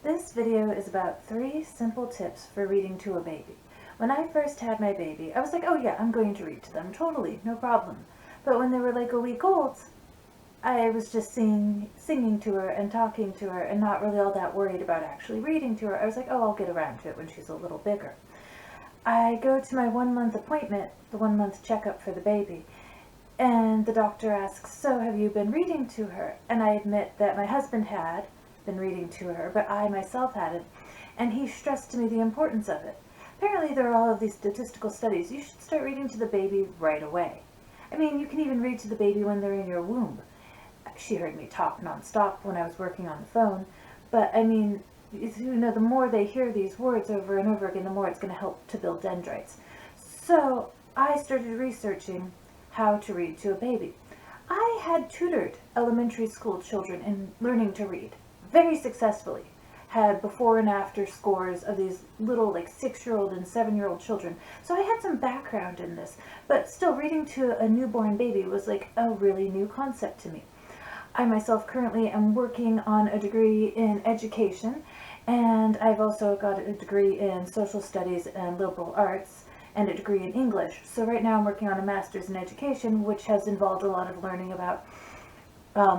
This video is about 3 simple tips for reading to a baby. When I first had my baby, I was like, oh yeah, I'm going to read to them, totally, no problem. But when they were like a week old, I was just singing to her and talking to her and not really all that worried about actually reading to her. I was like, oh, I'll get around to it when she's a little bigger. I go to my 1-month appointment, the 1-month checkup for the baby, and the doctor asks, so have you been reading to her? And I admit that my husband had been reading to her, but I myself hadn't, and he stressed to me the importance of it. Apparently there are all of these statistical studies. You should start reading to the baby right away. I mean, you can even read to the baby when they're in your womb. She heard me talk nonstop when I was working on the phone, but I mean, the more they hear these words over and over again, the more it's going to help to build dendrites. So I started researching how to read to a baby. I had tutored elementary school children in learning to read very successfully. Had before and after scores of these little 6-year-old and 7-year-old children. So I had some background in this, but still reading to a newborn baby was like a really new concept to me. I myself currently am working on a degree in education, and I've also got a degree in social studies and liberal arts and a degree in English. So right now I'm working on a master's in education, which has involved a lot of learning about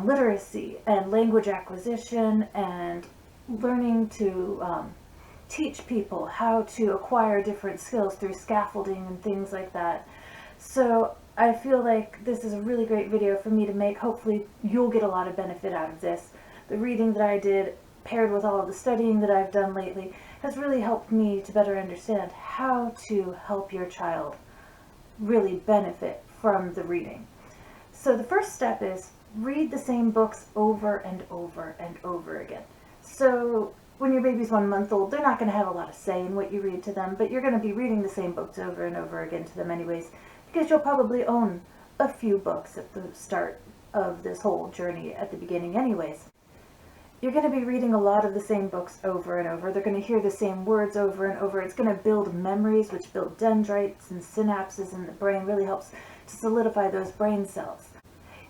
literacy and language acquisition and learning to teach people how to acquire different skills through scaffolding and things like that. So I feel like this is a really great video for me to make. Hopefully you'll get a lot of benefit out of this. The reading that I did paired with all of the studying that I've done lately has really helped me to better understand how to help your child really benefit from the reading. So the first step is read the same books over and over and over again. So when your baby's 1 month old, they're not going to have a lot of say in what you read to them, but you're going to be reading the same books over and over again to them anyways, because you'll probably own a few books at the start of this whole journey at the beginning anyways. You're going to be reading a lot of the same books over and over. They're going to hear the same words over and over. It's going to build memories, which build dendrites and synapses in the brain, really helps to solidify those brain cells.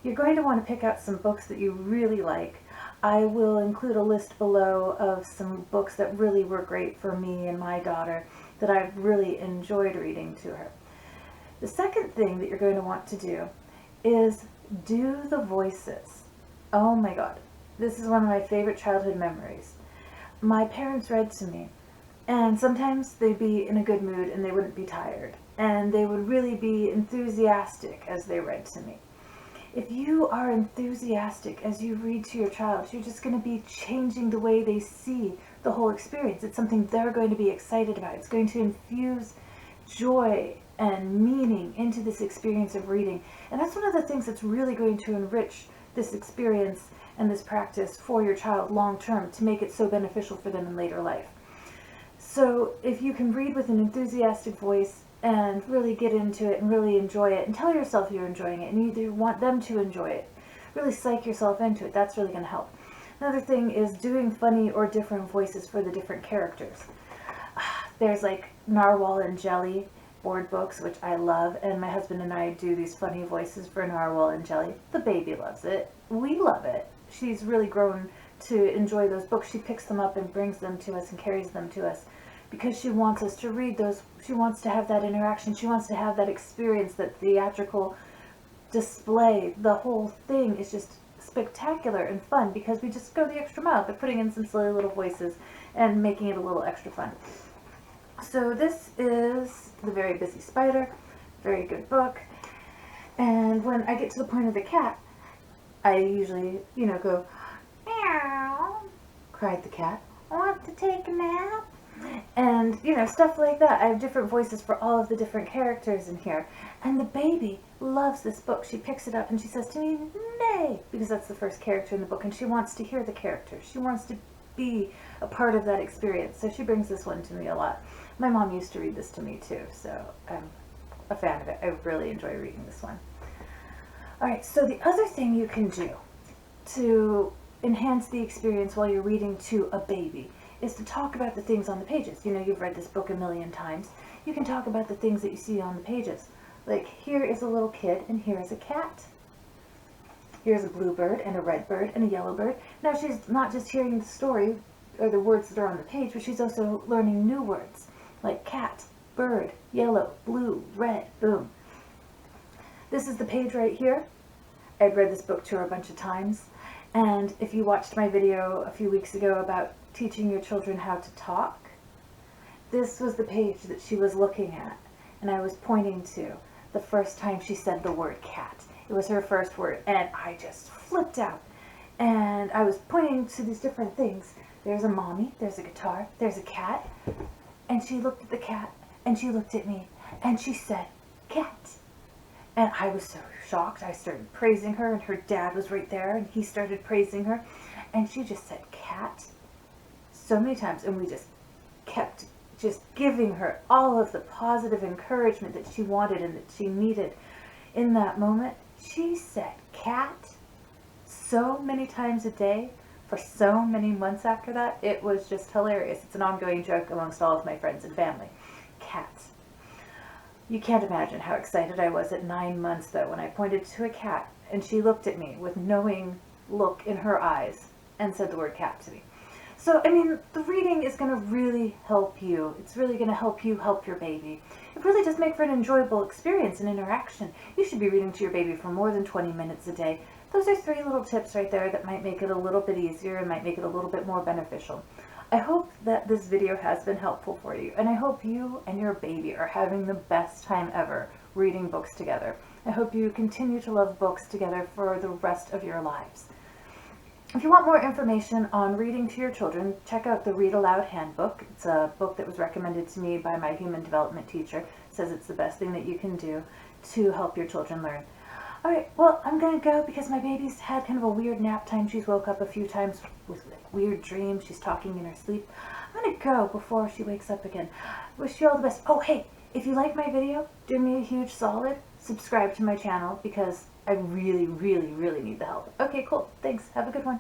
You're going to want to pick out some books that you really like. I will include a list below of some books that really were great for me and my daughter that I've really enjoyed reading to her. The second thing that you're going to want to do is do the voices. Oh my God, this is one of my favorite childhood memories. My parents read to me, and sometimes they'd be in a good mood and they wouldn't be tired, and they would really be enthusiastic as they read to me. If you are enthusiastic as you read to your child, you're just going to be changing the way they see the whole experience. It's something they're going to be excited about. It's going to infuse joy and meaning into this experience of reading. And that's one of the things that's really going to enrich this experience and this practice for your child long term to make it so beneficial for them in later life. So if you can read with an enthusiastic voice and really get into it and really enjoy it and tell yourself you're enjoying it and you want them to enjoy it, really psych yourself into it, that's really going to help. Another thing is doing funny or different voices for the different characters. There's like Narwhal and Jelly board books, which I love, and my husband and I do these funny voices for Narwhal and Jelly. The baby loves it. We love it. She's really grown to enjoy those books. She picks them up and brings them to us and carries them to us because she wants us to read those. She wants to have that interaction. She wants to have that experience, that theatrical display. The whole thing is just spectacular and fun because we just go the extra mile by putting in some silly little voices and making it a little extra fun. So this is The Very Busy Spider, very good book. And when I get to the point of the cat, I usually, go, meow, cried the cat, want to take a nap? And, stuff like that. I have different voices for all of the different characters in here. And the baby loves this book. She picks it up and she says to me, nay, because that's the first character in the book, and she wants to hear the character. She wants to be a part of that experience. So she brings this one to me a lot. My mom used to read this to me too, so I'm a fan of it. I really enjoy reading this one. Alright, so the other thing you can do to enhance the experience while you're reading to a baby is to talk about the things on the pages. You've read this book a million times. You can talk about the things that you see on the pages. Like, here is a little kid and here is a cat. Here's a blue bird and a red bird and a yellow bird. Now she's not just hearing the story or the words that are on the page, but she's also learning new words like cat, bird, yellow, blue, red, boom. This is the page right here. I've read this book to her a bunch of times, and if you watched my video a few weeks ago about teaching your children how to talk, this was the page that she was looking at, and I was pointing to the first time she said the word cat. It was her first word, and I just flipped out. And I was pointing to these different things. There's a mommy, there's a guitar, there's a cat. And she looked at the cat, and she looked at me, and she said, cat. And I was so shocked. I started praising her, and her dad was right there, and he started praising her. And she just said cat so many times, and we just kept just giving her all of the positive encouragement that she wanted and that she needed in that moment. She said cat so many times a day for so many months after that. It was just hilarious. It's an ongoing joke amongst all of my friends and family. Cats. You can't imagine how excited I was at 9 months, though, when I pointed to a cat and she looked at me with knowing look in her eyes and said the word cat to me. So, I mean, the reading is going to really help you. It's really going to help you help your baby. It really does make for an enjoyable experience and interaction. You should be reading to your baby for more than 20 minutes a day. Those are 3 little tips right there that might make it a little bit easier and might make it a little bit more beneficial. I hope that this video has been helpful for you, and I hope you and your baby are having the best time ever reading books together. I hope you continue to love books together for the rest of your lives. If you want more information on reading to your children, check out the Read Aloud Handbook. It's a book that was recommended to me by my human development teacher. It says it's the best thing that you can do to help your children learn. Alright, well, I'm going to go because my baby's had kind of a weird nap time. She's woke up a few times with weird dreams. She's talking in her sleep. I'm going to go before she wakes up again. Wish you all the best. Oh, hey, if you like my video, do me a huge solid. Subscribe to my channel because I really, really, really need the help. Okay, cool. Thanks. Have a good one.